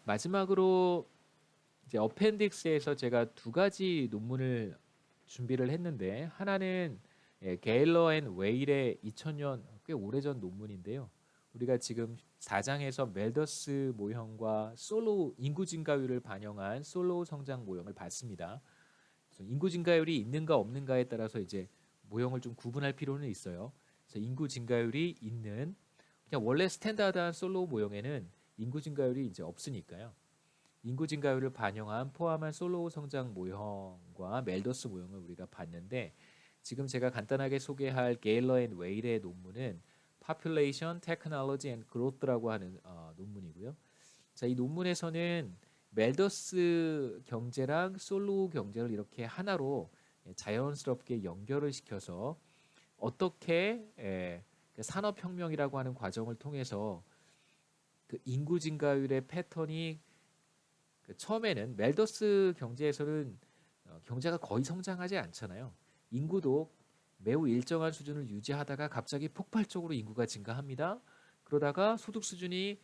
마지막으로 이제 어펜딕스에서 제가 두 가지 논문을 준비를 했는데 하나는 게일러 앤 웨일의 2000년 꽤 오래전 논문인데요. 우리가 지금 4장에서 멜더스 모형과 솔로우 인구 증가율을 반영한 솔로우 성장 모형을 봤습니다. 그래서 인구 증가율이 있는가 없는가에 따라서 이제 모형을 좀 구분할 필요는 있어요. 그래서 인구 증가율이 있는 그냥 원래 스탠다드한 솔로우 모형에는 인구 증가율이 이제 없으니까요. 인구 증가율을 반영한 포함한 솔로우 성장 모형과 멜더스 모형을 우리가 봤는데 지금 제가 간단하게 소개할 게일러 앤 웨일의 논문은 Population, Technology and Growth라고 하는 논문이고요. 자, 이 논문에서는 멜더스 경제랑 솔로우 경제를 이렇게 하나로 자연스럽게 연결을 시켜서 어떻게 그 산업혁명이라고 하는 과정을 통해서 그 인구 증가율의 패턴이 처음에는 멜더스 경제에서는 경제가 거의 성장하지 않잖아요. 인구도 매우 일정한 수준을 유지하다가 갑자기 폭발적으로 인구가 증가합니다. 그러다가 소득 수준이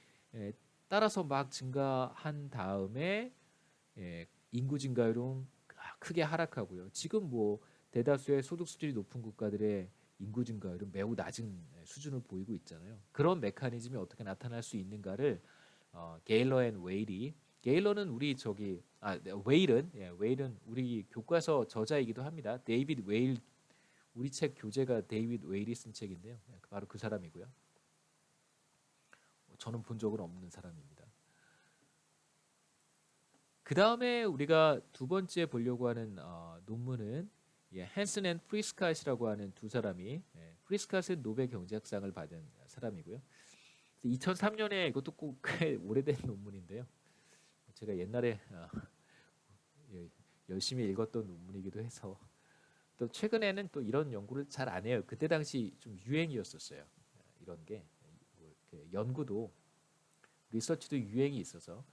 따라서 막 증가한 다음에 인구 증가율은 크게 하락하고요. 지금 뭐 대다수의 소득 수준이 높은 국가들의 인구 증가율은 매우 낮은 수준을 보이고 있잖아요. 그런 메커니즘이 어떻게 나타날 수 있는가를 게일러 앤 웨일이 게일러는 우리 저기 웨일은 우리 교과서 저자이기도 합니다. 데이비드 웨일 우리 책 교재가 데이비드 웨일이 쓴 책인데요. 바로 그 사람이고요. 저는 본 적은 없는 사람입니다. 그 다음에 우리가 두 번째 보려고 하는 논문은 헨슨 앤 프리스캇이라고 하는 두 사람이 프리스캇은 노벨 경제학상을 받은 사람이고요. 2003년에 이것도 꼭 꽤 오래된 논문인데요. 제가 옛날에 열심히 읽었던 논문이기도 해서 또 최근에는 또 이런 연구를 잘 안 해요. 그때 당시 좀 유행이었었어요. 이런 게 연구도 리서치도 유행이 있어서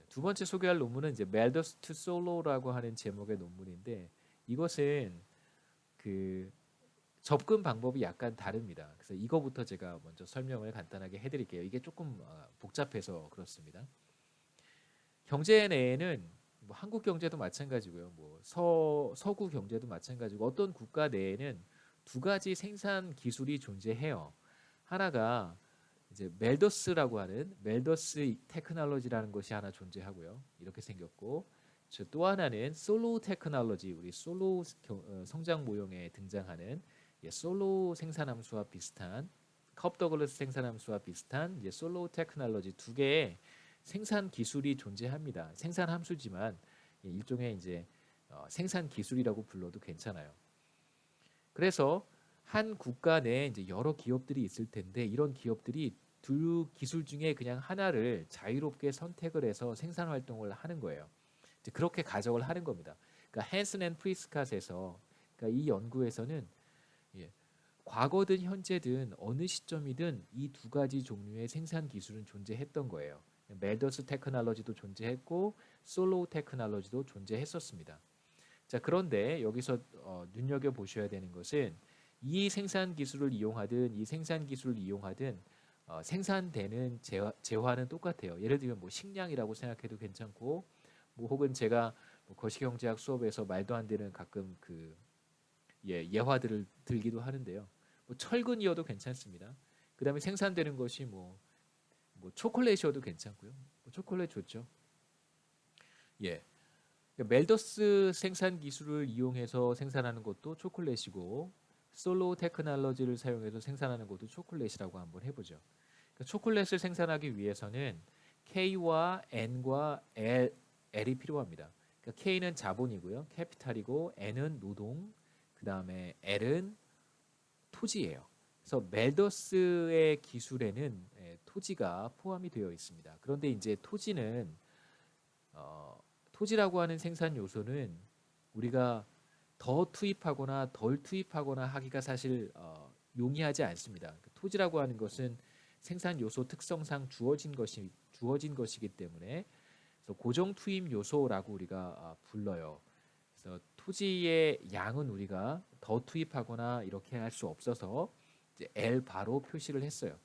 두 번째 소개할 논문은 이제 멜더스 투 솔로라고 하는 제목의 논문인데 이것은 그 접근 방법이 약간 다릅니다. 그래서 이거부터 제가 먼저 설명을 간단하게 해드릴게요. 이게 조금 복잡해서 그렇습니다. 경제 내에는 뭐 한국 경제도 마찬가지고요. 뭐 서구 경제도 마찬가지고 어떤 국가 내에는 두 가지 생산 기술이 존재해요. 하나가 이제 멜더스라고 하는 멜더스 테크놀로지라는 것이 하나 존재하고요. 이렇게 생겼고 또 하나는 솔로우 테크놀로지 우리 솔로우 성장 모형에 등장하는 솔로우 생산함수와 비슷한 컵 더글러스 생산함수와 비슷한 솔로우 테크놀로지 두 개의 생산 기술이 존재합니다. 생산 함수지만 일종의 이제 생산 기술이라고 불러도 괜찮아요. 그래서 한 국가 내에 이제 여러 기업들이 있을 텐데 이런 기업들이 두 기술 중에 그냥 하나를 자유롭게 선택을 해서 생산 활동을 하는 거예요. 이제 그렇게 가정을 하는 겁니다. 그러니까 헨슨 앤 프리스캇에서 그러니까 이 연구에서는 과거든 현재든 어느 시점이든 이 두 가지 종류의 생산 기술은 존재했던 거예요. 멜더스 테크놀로지도 존재했고 솔로우 테크놀로지도 존재했었습니다. 자, 그런데 여기서 눈여겨 보셔야 되는 것은 이 생산 기술을 이용하든 이 생산 기술을 이용하든 생산되는 재화는 똑같아요. 예를 들면 뭐 식량이라고 생각해도 괜찮고 뭐 혹은 제가 뭐 거시경제학 수업에서 말도 안 되는 가끔 그 예화들을 들기도 하는데요. 뭐 철근이어도 괜찮습니다. 그 다음에 생산되는 것이 뭐 초콜릿이어도 괜찮고요. 뭐 초콜릿 좋죠. 예. 그러니까 멜더스 생산 기술을 이용해서 생산하는 것도 초콜릿이고 솔로우 테크놀로지를 사용해서 생산하는 것도 초콜릿이라고 한번 해보죠. 그러니까 초콜릿을 생산하기 위해서는 K와 N과 L이 필요합니다. 그러니까 K는 자본이고요, 캐피탈이고 N은 노동, 그 다음에 L은 토지예요. 그래서 멜더스의 기술에는 토지가 포함이 되어 있습니다. 그런데 이제 토지는 토지라고 하는 생산 요소는 우리가 더 투입하거나 덜 투입하거나 하기가 사실 용이하지 않습니다. 토지라고 하는 것은 생산 요소 특성상 주어진 것이기 때문에 그래서 고정 투입 요소라고 우리가 불러요. 그래서 토지의 양은 우리가 더 투입하거나 이렇게 할 수 없어서 이제 L 바로 표시를 했어요.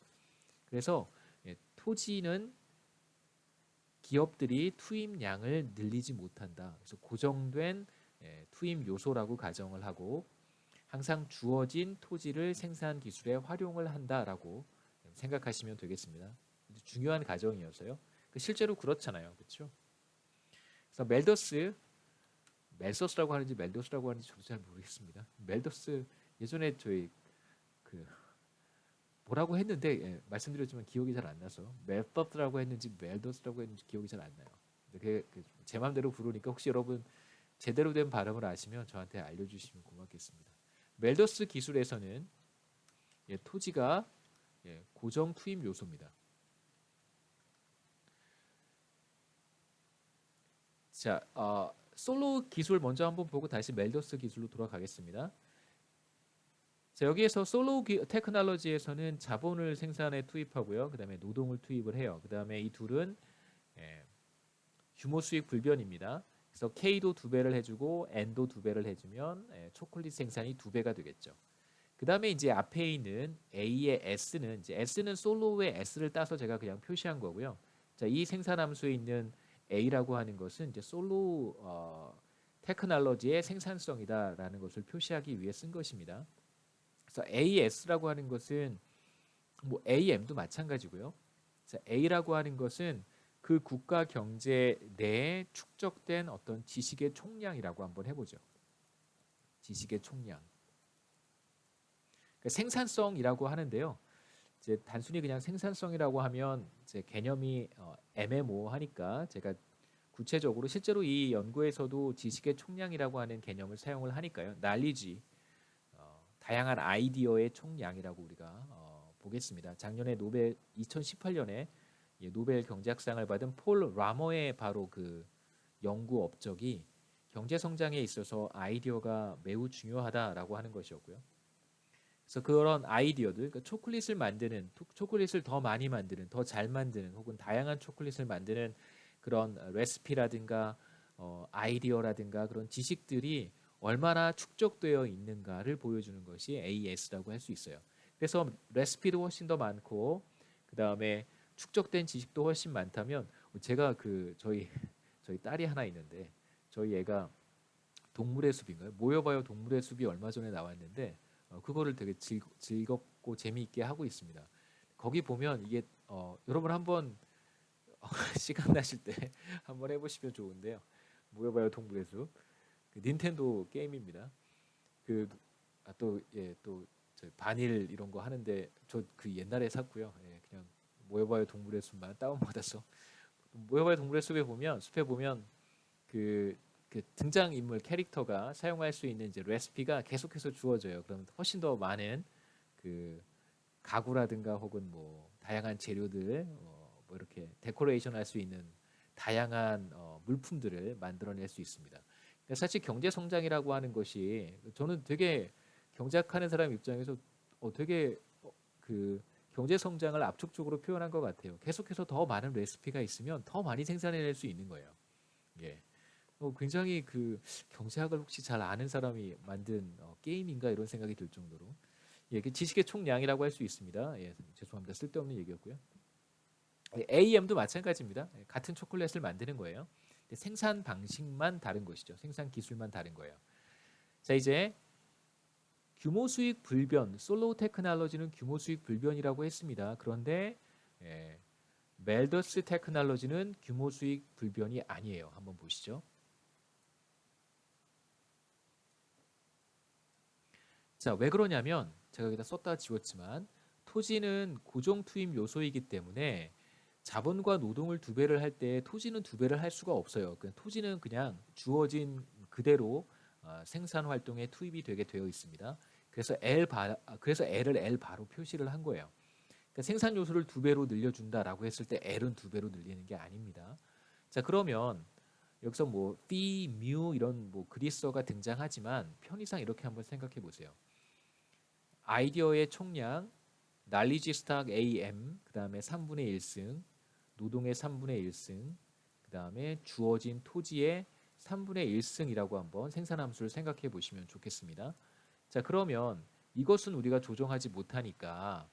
그래서 토지는 기업들이 투입량을 늘리지 못한다. 그래서 고정된 투입 요소라고 가정을 하고 항상 주어진 토지를 생산 기술에 활용을 한다라고 생각하시면 되겠습니다. 중요한 가정이어서요. 실제로 그렇잖아요, 그렇죠? 그래서 멜서스라고 하는지 멜도스라고 하는지 저도 잘 모르겠습니다. 멜더스 예전에 저희 그 뭐라고 했는데 말씀드렸지만 기억이 잘 안 나서 멜더스라고 했는지 멜더스라고 했는지 기억이 잘 안 나요. 제 마음대로 부르니까 혹시 여러분 제대로 된 발음을 아시면 저한테 알려주시면 고맙겠습니다. 멜더스 기술에서는 토지가 고정 투입 요소입니다. 자, 솔로 기술 먼저 한번 보고 다시 멜더스 기술로 돌아가겠습니다. 자, 여기에서 솔로 테크놀로지에서는 자본을 생산에 투입하고요. 그 다음에 노동을 투입을 해요. 그 다음에 이 둘은 규모 수익 불변입니다. 그래서 K도 2배를 해주고 N도 2배를 해주면 초콜릿 생산이 2배가 되겠죠. 그 다음에 이제 앞에 있는 A의 S는 이제 S는 솔로의 S를 따서 제가 그냥 표시한 거고요. 자, 이 생산함수에 있는 A라고 하는 것은 이제 솔로 테크놀로지의 생산성이다라는 것을 표시하기 위해 쓴 것입니다. 그래서 AS라고 하는 것은 뭐 AM도 마찬가지고요. 자, A라고 하는 것은 그 국가 경제 내에 축적된 어떤 지식의 총량이라고 한번 해보죠. 지식의 총량. 그러니까 생산성이라고 하는데요. 이제 단순히 그냥 생산성이라고 하면 이제 개념이 애매모호하니까 제가 구체적으로 실제로 이 연구에서도 지식의 총량이라고 하는 개념을 사용을 하니까요. knowledge, 다양한 아이디어의 총량이라고 우리가 보겠습니다. 작년에 2018년에 노벨 경제학상을 받은 폴 라머의 바로 그 연구 업적이 경제 성장에 있어서 아이디어가 매우 중요하다라고 하는 것이었고요. 그래서 그런 아이디어들, 그러니까 초콜릿을 더 많이 만드는, 더 잘 만드는, 혹은 다양한 초콜릿을 만드는 그런 레시피라든가 아이디어라든가 그런 지식들이 얼마나 축적되어 있는가를 보여주는 것이 AS라고 할 수 있어요. 그래서 레시피도 훨씬 더 많고 그 다음에 축적된 지식도 훨씬 많다면 제가 저희 딸이 하나 있는데 저희 애가 동물의 숲인가요? 모여봐요 동물의 숲이 얼마 전에 나왔는데 그거를 되게 즐겁고 재미있게 하고 있습니다. 거기 보면 이게 여러분 한번 시간 나실 때 한번 해보시면 좋은데요. 모여봐요 동물의 숲. 닌텐도 게임입니다. 또 바닐 이런 거 하는데 저 그 옛날에 샀고요. 그냥 모여봐요 동물의 숲만 다운받아서 모여봐요 동물의 숲에 보면 그 등장 인물 캐릭터가 사용할 수 있는 이제 레시피가 계속해서 주어져요. 그럼 훨씬 더 많은 그 가구라든가 혹은 뭐 다양한 재료들 뭐 이렇게 데코레이션 할 수 있는 다양한 물품들을 만들어낼 수 있습니다. 사실 경제 성장이라고 하는 것이 저는 되게 경제학하는 사람 입장에서 되게 그 경제 성장을 압축적으로 표현한 것 같아요. 계속해서 더 많은 레시피가 있으면 더 많이 생산해낼 수 있는 거예요. 예. 굉장히 그 경제학을 혹시 잘 아는 사람이 만든 게임인가 이런 생각이 들 정도로 그 지식의 총량이라고 할 수 있습니다. 죄송합니다. 쓸데없는 얘기였고요. AM도 마찬가지입니다. 같은 초콜릿을 만드는 거예요. 생산 방식만 다른 것이죠. 생산 기술만 다른 거예요. 자, 이제 규모 수익 불변, 솔로 테크놀로지는 규모 수익 불변이라고 했습니다. 그런데 멜더스 테크놀로지는 규모 수익 불변이 아니에요. 한번 보시죠. 자, 왜 그러냐면 제가 여기다 썼다 지웠지만 토지는 고정 투입 요소이기 때문에 자본과 노동을 2배를 할 때 토지는 2배를 할 수가 없어요. 토지는 그냥 주어진 그대로 생산 활동에 투입이 되게 되어 있습니다. 그래서 L을 L 바로 표시를 한 거예요. 그러니까 생산 요소를 2배로 늘려준다라고 했을 때 L은 2배로 늘리는 게 아닙니다. 자, 그러면 여기서 뭐 phi, mu 이런 뭐 그리스어가 등장하지만 편의상 이렇게 한번 생각해 보세요. 아이디어의 총량, knowledge stack AM, 그 다음에 3분의 1승, 노동의 3분의 1승, 그 다음에 주어진 토지의 3분의 1승이라고 한번 생산함수를 생각해 보시면 좋겠습니다. 자, 그러면 이것은 우리가 조정하지 못하니까